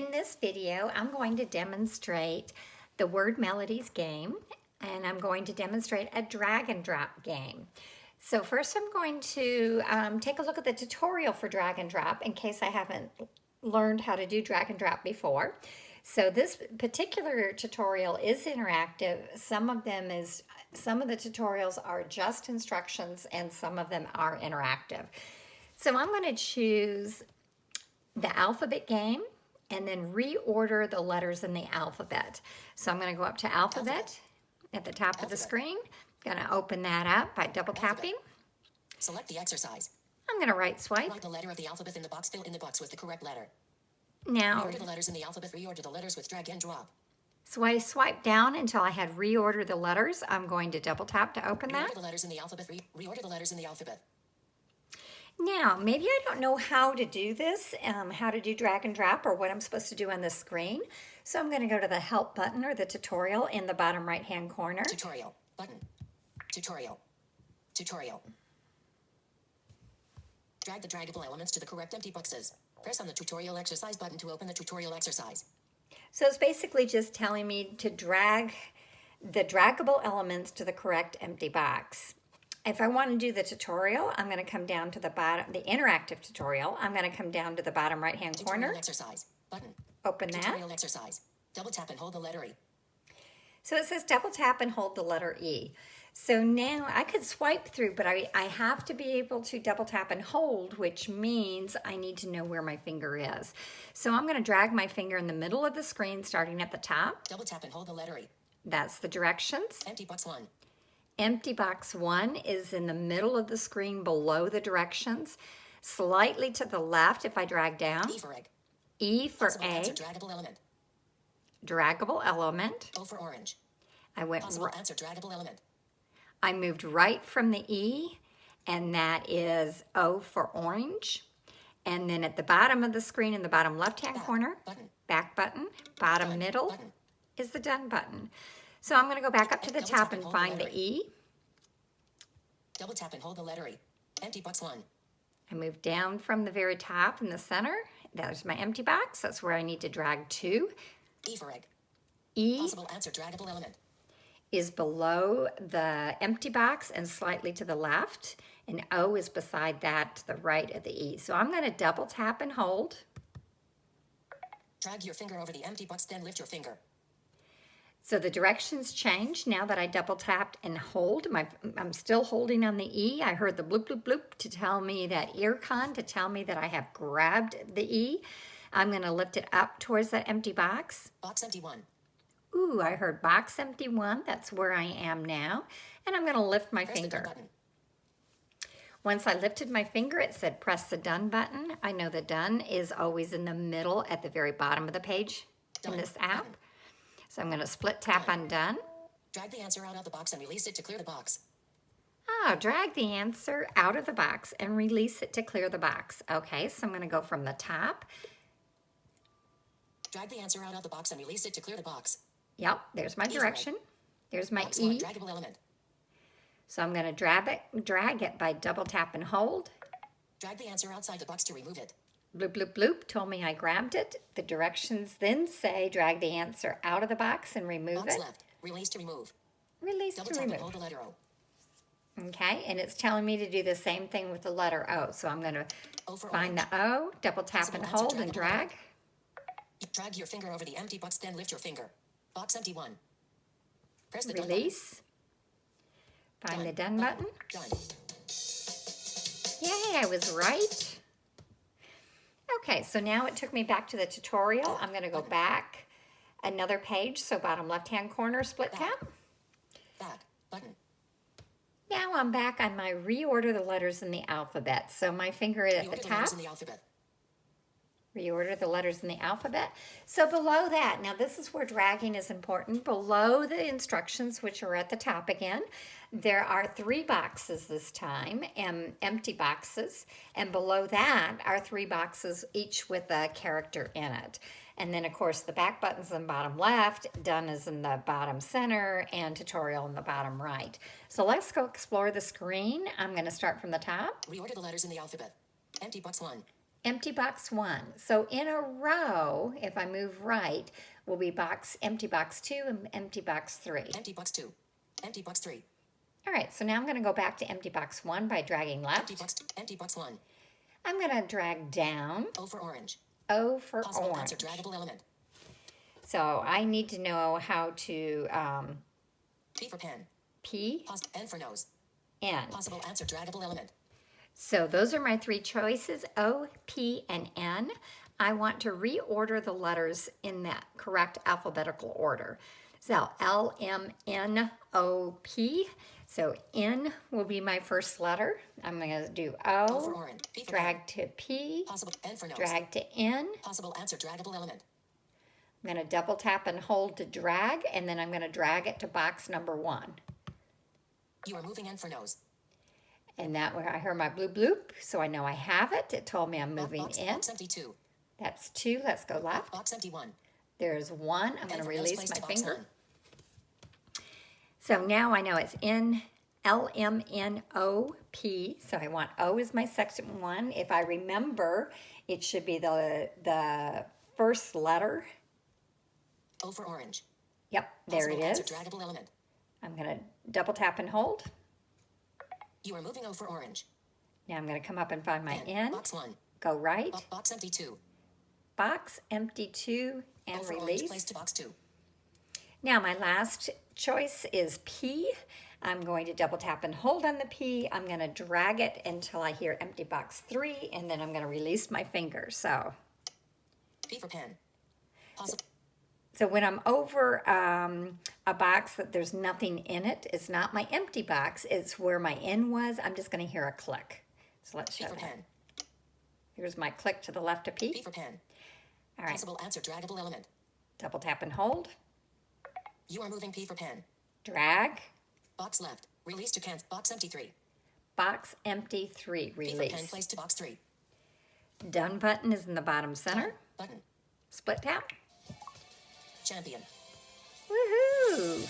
In this video, I'm going to demonstrate the Word Melodies game, and I'm going to demonstrate a drag and drop game. So first I'm going to take a look at the tutorial for drag and drop in case I haven't learned how to do drag and drop before. So this particular tutorial is interactive. Some of the tutorials are just instructions and some of them are interactive. So I'm going to choose the alphabet game and then reorder the letters in the alphabet. So I'm going to go up to alphabet at the top of the screen. I'm going to open that up by double tapping. Select the exercise. I'm going to right swipe. Write the letter of the alphabet in the box. Fill in the box with the correct letter. Now, Reorder the letters in the alphabet. Reorder the letters with drag and drop. So I swipe down until I had reorder the letters. I'm going to double tap to open that. Reorder the letters in the alphabet. Reorder the letters in the alphabet. Now, maybe I don't know how to do this, how to do drag and drop or what I'm supposed to do on the screen. So I'm going to go to the help button or the tutorial in the bottom right hand corner. Tutorial button. Tutorial. Tutorial. Drag the draggable elements to the correct empty boxes. Press on the tutorial exercise button to open the tutorial exercise. So it's basically just telling me to drag the draggable elements to the correct empty box. If I want to do the tutorial, I'm going to come down to the bottom, the interactive tutorial. I'm going to come down to the bottom right hand corner. Tutorial exercise button. Open that. Tutorial exercise. Double tap and hold the letter E. So it says double tap and hold the letter E. So now I could swipe through, but I have to be able to double tap and hold, which means I need to know where my finger is. So I'm going to drag my finger in the middle of the screen, starting at the top. Double tap and hold the letter E. That's the directions. Empty box 1. Empty box 1 is in the middle of the screen below the directions. Slightly to the left if I drag down. E for egg. E for Possible egg. answer draggable element. Draggable element. O for orange. I went Possible answer draggable element. I moved right from the E, and that is O for orange. And then at the bottom of the screen in the bottom left-hand corner, back button, bottom middle is the done button. So I'm going to go back up to the top and find the E. Double tap and hold the letter E. Empty box 1. I move down from the very top in the center. There's my empty box. That's where I need to drag to. E for egg. E Possible answer draggable element. is below the empty box and slightly to the left. And O is beside that to the right of the E. So I'm going to double tap and hold. Drag your finger over the empty box, then lift your finger. So the directions change now that I double tapped and hold. I'm still holding on the E. I heard the bloop, bloop, bloop to tell me that earcon, to tell me that I have grabbed the E. I'm going to lift it up towards that empty box. Box empty 1. Ooh, I heard box empty 1. That's where I am now. And I'm going to lift my Press the finger. done button. Once I lifted my finger, it said press the done button. I know the done is always in the middle at the very bottom of the page in this app. Done. So I'm going to split tap on done. Drag the answer out of the box and release it to clear the box. Oh, drag the answer out of the box and release it to clear the box. Okay, so I'm going to go from the top. Drag the answer out of the box and release it to clear the box. Yep, there's my direction. There's my Box 1, E. draggable element. So I'm going to drag it by double tap and hold. Drag the answer outside the box to remove it. Bloop, bloop, bloop told me I grabbed it. The directions then say drag the answer out of the box and remove Box it. left. Release to remove. Release Double to tap and remove. hold the letter O. Okay, and it's telling me to do the same thing with the letter O. So I'm going to O for find orange. the O, double tap and hold and drag. Drag your finger over the empty box, then lift your finger. Box empty 1. Press the done Release. Find the done button. Done. Yay, I was right. Okay, so now it took me back to the tutorial. I'm going to go back another page. So bottom left-hand corner, split tap. Back button. Now I'm back on my reorder the letters in the alphabet. So my finger is at the Reorder the top. letters in the alphabet. Reorder the letters in the alphabet. So below that, now this is where dragging is important. Below the instructions, which are at the top again, there are 3 boxes this time, empty boxes. And below that are 3 boxes, each with a character in it. And then, of course, the back button's in the bottom left, done is in the bottom center, and tutorial in the bottom right. So let's go explore the screen. I'm going to start from the top. Reorder the letters in the alphabet. Empty box 1. empty box 1. So in a row, if I move right, will be empty box 2 and empty box 3. Empty box 2. Empty box 3. All right, so now I'm going to go back to empty box 1 by dragging left. Empty box 1. I'm going to drag down. O for orange. O for Possible orange. answer draggable element. So I need to know how to P for pen. P, N for nose. N. Possible answer draggable element. So those are my 3 choices, O, P, and N. I want to reorder the letters in that correct alphabetical order. So L, M, N, O, P. So N will be my first letter. I'm going to do O for O, orange. P for drag to P, possible N for nose. drag to N. Possible answer draggable element. I'm going to double tap and hold to drag, and then I'm going to drag it to box number 1. You are moving N for nose. And that where I heard my bloop bloop, so I know I have it. It told me I'm moving in. Box empty 2. That's 2. Let's go left. Box empty 1. There's 1. I'm going to release my to box finger. 1. So now I know it's in LMNOP. So I want O as my section 1. If I remember, it should be the first letter. O for orange. Yep, there it Possible is. answer draggable element. I'm going to double tap and hold. You are moving O for orange. Now I'm going to come up and find my N. Box 1. Go right. Box empty 2. Box empty 2 and O for orange place release. to box 2. Now my last choice is P. I'm going to double tap and hold on the P. I'm going to drag it until I hear empty box 3, and then I'm going to release my finger. So P for pen. Possible. So when I'm over a box that there's nothing in it, it's not my empty box, it's where my N was, I'm just going to hear a click. So let's show P for that. pen. Here's my click to the left of P P. for pen. All right, Possible answer draggable element. double tap and hold, You are moving P for pen. drag, Box left. Release to cancel. Box empty 3. box empty 3, P for pen release. place to box 3. Done button is in the bottom center. Button. Split tap. Champion. Woohoo!